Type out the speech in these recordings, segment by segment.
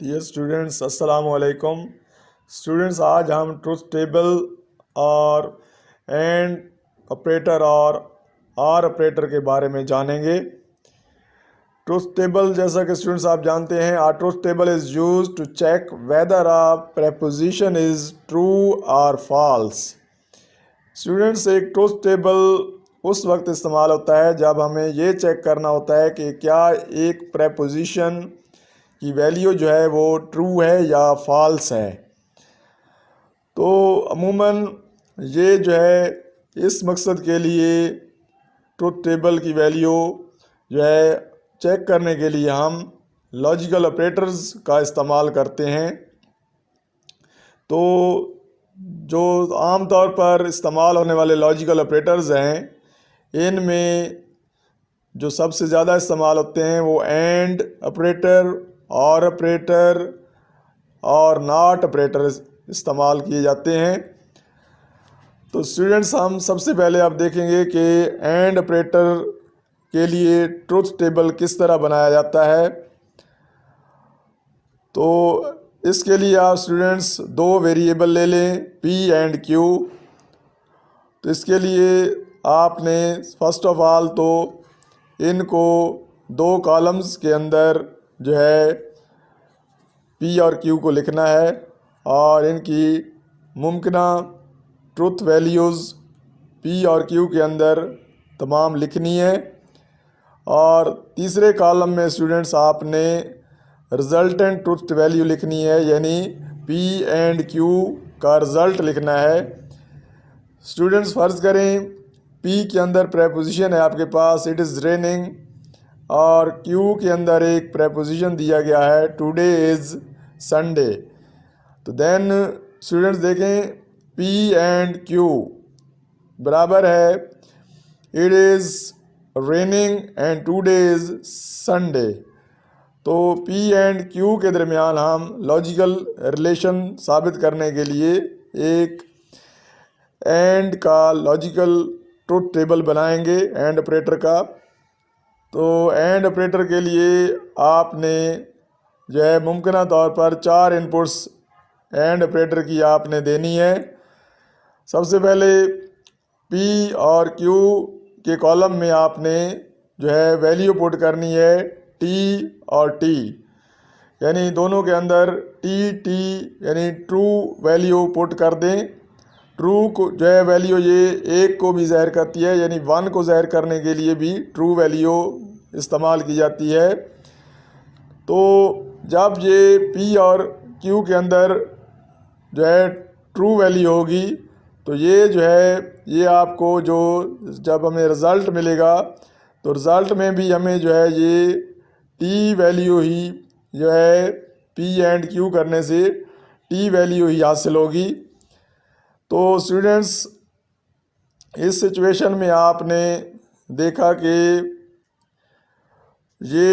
Dear students, अस्सलाम वालेकुम। Students, आज हम ट्रुथ टेबल और एंड ऑपरेटर और आर ऑपरेटर के बारे में जानेंगे। ट्रुथ टेबल, जैसा कि स्टूडेंट्स आप जानते हैं, our truth table is use to check whether a preposition is true और फॉल्स। स्टूडेंट्स, एक ट्रुथ टेबल उस वक्त इस्तेमाल होता है जब हमें ये चेक करना होता है कि क्या एक प्रेपोजिशन की वैल्यू जो है वो ट्रू है या फॉल्स है। तो अमूमन ये जो है इस मकसद के लिए ट्रुथ टेबल की वैल्यू जो है चेक करने के लिए हम लॉजिकल ऑपरेटर्स का इस्तेमाल करते हैं। तो जो आम तौर पर इस्तेमाल होने वाले लॉजिकल ऑपरेटर्स हैं, इनमें जो सबसे ज़्यादा इस्तेमाल होते हैं वो एंड ऑपरेटर, और ऑपरेटर और नॉट ऑपरेटर इस्तेमाल किए जाते हैं। तो स्टूडेंट्स, हम सबसे पहले आप देखेंगे कि एंड ऑपरेटर के लिए ट्रुथ टेबल किस तरह बनाया जाता है। तो इसके लिए आप स्टूडेंट्स दो वेरिएबल ले लें, पी एंड क्यू। तो इसके लिए आपने फर्स्ट ऑफ ऑल तो इनको दो कॉलम्स के अंदर जो है पी और क्यू को लिखना है और इनकी मुमकिना ट्रुथ वैल्यूज़ पी और क्यू के अंदर तमाम लिखनी है। और तीसरे कॉलम में स्टूडेंट्स आपने रिजल्टेंट ट्रुथ वैल्यू लिखनी है, यानी पी एंड क्यू का रिज़ल्ट लिखना है। स्टूडेंट्स, फ़र्ज़ करें पी के अंदर प्रेपोजिशन है आपके पास, इट इज़ रेनिंग, और क्यू के अंदर एक प्रेपोजिशन दिया गया है, टुडे इज़ संडे। तो देन स्टूडेंट्स देखें, पी एंड क्यू बराबर है it is raining and today is Sunday. तो पी एंड क्यू के दरमियान हम लॉजिकल रिलेशन साबित करने के लिए एक एंड का लॉजिकल ट्रुथ टेबल बनाएंगे, एंड ऑपरेटर का। तो एंड ऑपरेटर के लिए आपने जो है मुमकिना तौर पर 4 इनपुट्स एंड ऑपरेटर की आपने देनी है। सबसे पहले पी और क्यू के कॉलम में आपने जो है वैल्यू पुट करनी है टी और टी, यानी दोनों के अंदर टी टी यानी ट्रू वैल्यू पुट कर दें। ट्रू को जो है वैल्यू ये एक को भी ज़ाहिर करती है, यानी 1 को ज़ाहिर करने के लिए भी ट्रू वैल्यू इस्तेमाल की जाती है। तो जब ये पी और क्यू के अंदर जो है ट्रू वैल्यू होगी तो ये जो है ये आपको जो जब हमें रिज़ल्ट मिलेगा तो रिज़ल्ट में भी हमें जो है ये टी वैल्यू ही जो है पी एंड क्यू करने से टी वैल्यू ही हासिल होगी। तो स्टूडेंट्स, इस सिचुएशन में आपने देखा कि ये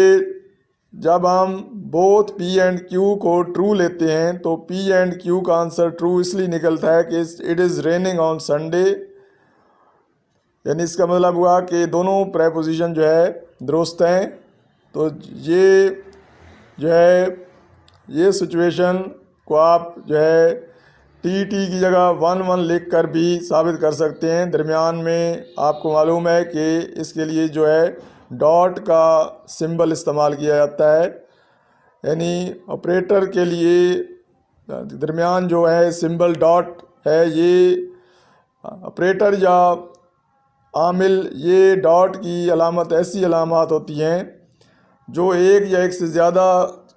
जब हम बोथ पी एंड क्यू को ट्रू लेते हैं तो पी एंड क्यू का आंसर ट्रू इसलिए निकलता है कि it is raining on Sunday, यानी इसका मतलब हुआ कि दोनों प्रेपोजिशन जो है दुरुस्त हैं। तो ये जो है ये सिचुएशन को आप जो है टी टी की जगह 1 1 लिख कर भी साबित कर सकते हैं। दरमियान में आपको मालूम है कि इसके लिए जो है डॉट का सिंबल इस्तेमाल किया जाता है, यानी ऑपरेटर के लिए दरमियान जो है सिंबल डॉट है। ये ऑपरेटर या आमिल, ये डॉट की अलामत ऐसी अलामत होती हैं जो एक या एक से ज़्यादा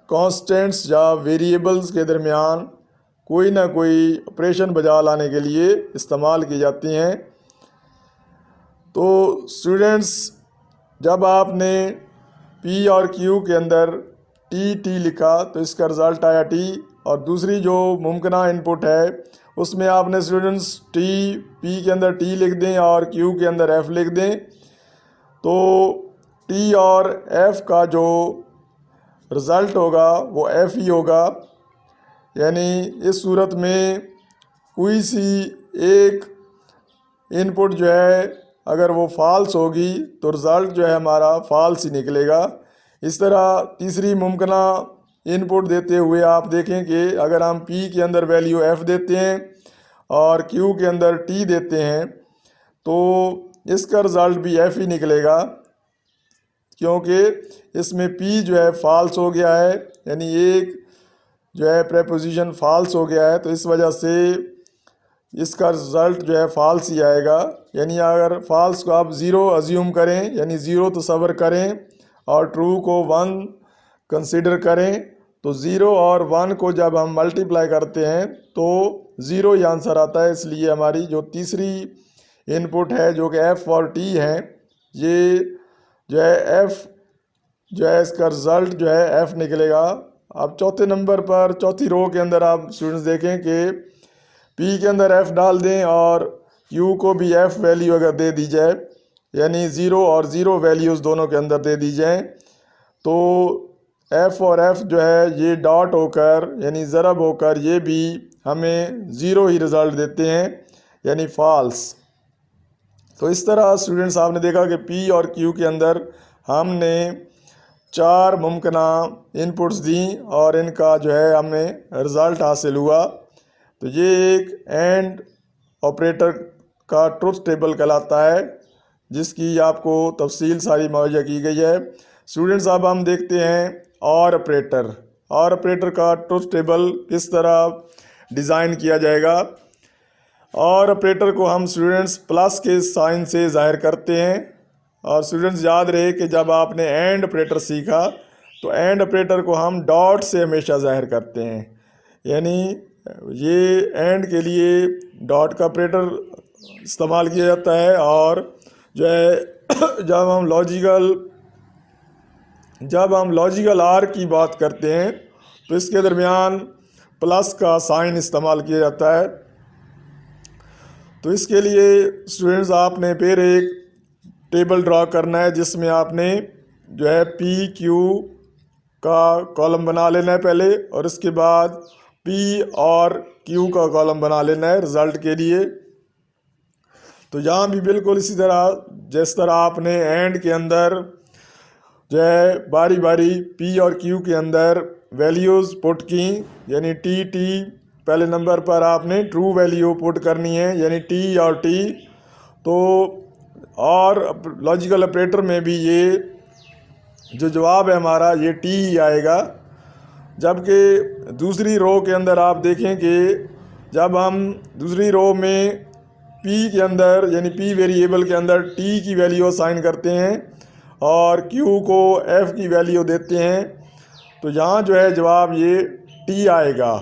कॉन्स्टेंट्स या वेरिएबल्स के दरमियान कोई ना कोई ऑपरेशन बजा लाने के लिए इस्तेमाल की जाती हैं। तो स्टूडेंट्स, जब आपने पी और क्यू के अंदर टी टी लिखा तो इसका रिज़ल्ट आया टी, और दूसरी जो मुमकिना इनपुट है उसमें आपने स्टूडेंट्स टी पी के अंदर टी लिख दें और क्यू के अंदर एफ़ लिख दें। तो टी और एफ़ का जो रिज़ल्ट होगा वो एफ़ ही होगा, यानी इस सूरत में कोई सी एक इनपुट जो है अगर वो फॉल्स होगी तो रिज़ल्ट जो है हमारा फॉल्स ही निकलेगा। इस तरह तीसरी मुमकिना इनपुट देते हुए आप देखें कि अगर हम P के अंदर वैल्यू F देते हैं और Q के अंदर T देते हैं तो इसका रिज़ल्ट भी F ही निकलेगा, क्योंकि इसमें P जो है फॉल्स हो गया है, यानी एक जो है प्रेपोजिशन फॉल्स हो गया है, तो इस वजह से इसका रिज़ल्ट जो है फॉल्स ही आएगा। यानी अगर फॉल्स को आप ज़ीरो अज्यूम करें, यानी ज़ीरो तसव्वुर करें और ट्रू को 1 कंसीडर करें, तो 0 और 1 को जब हम मल्टीप्लाई करते हैं तो 0 ही आंसर आता है। इसलिए हमारी जो तीसरी इनपुट है जो कि F और T है, ये जो है F जो है इसका रिज़ल्ट जो है F निकलेगा। अब चौथे नंबर पर चौथी रो के अंदर आप स्टूडेंट्स देखें कि P के अंदर F डाल दें और Q को भी F वैल्यू अगर दे दी जाए, यानी 0 और 0 वैल्यूज़ दोनों के अंदर दे दी जाए, तो F और F जो है ये डॉट होकर यानी ज़रब होकर ये भी हमें 0 ही रिज़ल्ट देते हैं, यानी फॉल्स। तो इस तरह स्टूडेंट्स आपने देखा कि P और Q के अंदर हमने 4 मुमकिना इनपुट्स दी और इनका जो है हमें रिज़ल्ट हासिल हुआ। तो ये एक एंड ऑपरेटर का ट्रुथ टेबल कहलाता है, जिसकी आपको तफसील सारी मुहैया की गई है। स्टूडेंट्स अब हम देखते हैं और ऑपरेटर। और ऑपरेटर का ट्रुथ टेबल किस तरह डिज़ाइन किया जाएगा। और ऑपरेटर को हम स्टूडेंट्स प्लस के साइन से ज़ाहिर करते हैं। और स्टूडेंट्स याद रहे कि जब आपने एंड ऑपरेटर सीखा तो एंड ऑपरेटर को हम डॉट से हमेशा ज़ाहिर करते हैं, यानी ये एंड के लिए डॉट का ऑपरेटर इस्तेमाल किया जाता है। और जो है जब हम लॉजिकल आर की बात करते हैं तो इसके दरमियान प्लस का साइन इस्तेमाल किया जाता है। तो इसके लिए स्टूडेंट्स आपने फिर एक टेबल ड्रा करना है, जिसमें आपने जो है पी क्यू का कॉलम बना लेना है पहले, और इसके बाद पी और क्यू का कॉलम बना लेना है रिज़ल्ट के लिए। तो यहाँ भी बिल्कुल इसी तरह जिस तरह आपने एंड के अंदर जो है बारी बारी पी और क्यू के अंदर वैल्यूज़ पुट की, यानी टी पहले नंबर पर आपने ट्रू वैल्यू पुट करनी है, यानी टी और टी। तो और लॉजिकल ऑपरेटर में भी ये जो जवाब है हमारा ये टी ही आएगा। जबकि दूसरी रो के अंदर आप देखें कि जब हम दूसरी रो में पी के अंदर यानी पी वेरिएबल के अंदर टी की वैल्यू असाइन करते हैं और क्यू को एफ की वैल्यू देते हैं, तो यहाँ जो है जवाब ये टी आएगा।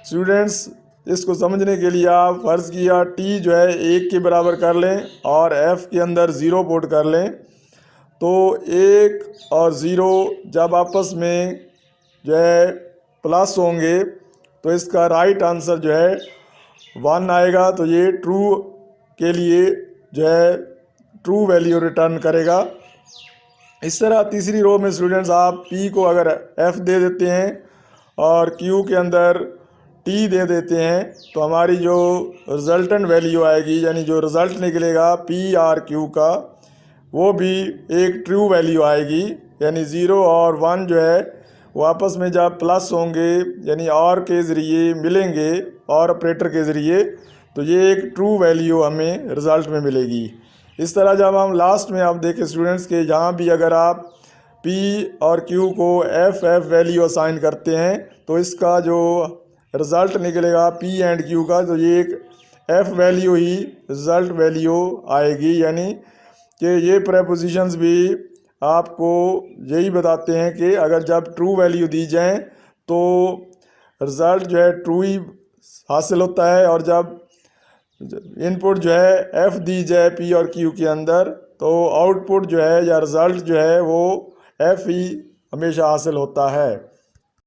स्टूडेंट्स इसको समझने के लिए आप फ़र्ज़ किया टी जो है 1 के बराबर कर लें और एफ़ के अंदर 0 पुट कर लें, तो 1 और 0 जब आपस में जो है प्लस होंगे तो इसका राइट आंसर जो है 1 आएगा। तो ये ट्रू के लिए जो है ट्रू वैल्यू रिटर्न करेगा। इस तरह तीसरी रो में स्टूडेंट्स आप P को अगर F दे देते हैं और Q के अंदर T दे देते हैं, तो हमारी जो रिज़ल्टेंट वैल्यू आएगी यानी जो रिज़ल्ट निकलेगा P और Q का, वो भी एक ट्रू वैल्यू आएगी। यानी 0 और 1 जो है वो आपस में जब प्लस होंगे यानी और के ज़रिए मिलेंगे और ऑपरेटर के ज़रिए, तो ये एक ट्रू वैल्यू हमें रिज़ल्ट में मिलेगी। इस तरह जब हम लास्ट में आप देखें स्टूडेंट्स के यहाँ भी अगर आप P और Q को F वैल्यू असाइन करते हैं तो इसका जो रिज़ल्ट निकलेगा P एंड Q का, तो ये एक F वैल्यू ही रिज़ल्ट वैल्यू आएगी। यानी कि ये प्रेपोजिशंस भी आपको यही बताते हैं कि अगर जब ट्रू वैल्यू दी जाए तो रिज़ल्ट जो है ट्रू ही हासिल होता है, और जब इनपुट जो है F दी जाए P और Q के अंदर तो आउटपुट जो है या रिज़ल्ट जो है वो F ही हमेशा हासिल होता है।